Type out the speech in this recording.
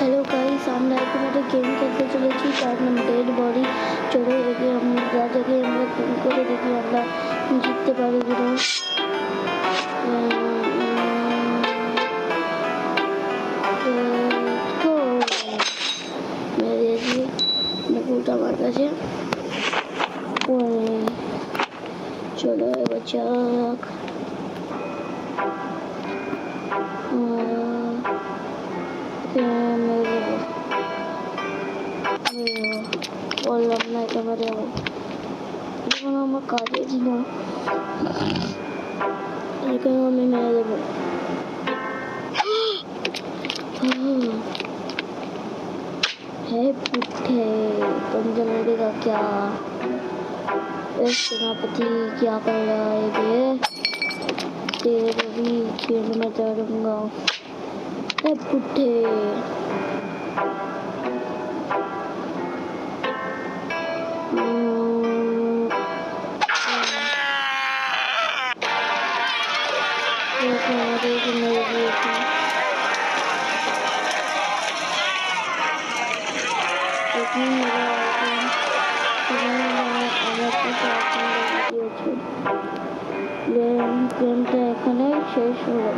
Hello guys, আমরা এখন একটা গেম খেলতে চলেছি, তার নাম ডেড বডি। চলো একে আমরা ফোন করে দেখি আমরা জিততে পারি কিনা। আমার কাছে চলো এবার যাক। বললাম না একেবারে এখন আমার কাজে ছিল, এখানে আমি মেরে দেবো। है पुट्ठे, तुम जलेगा क्या? सेनापति क्या कर रहा है बे? तेरे भी खेल में चढ़ूंगा। है पुट्ठे, গেমটা এখানে শেষ হলো।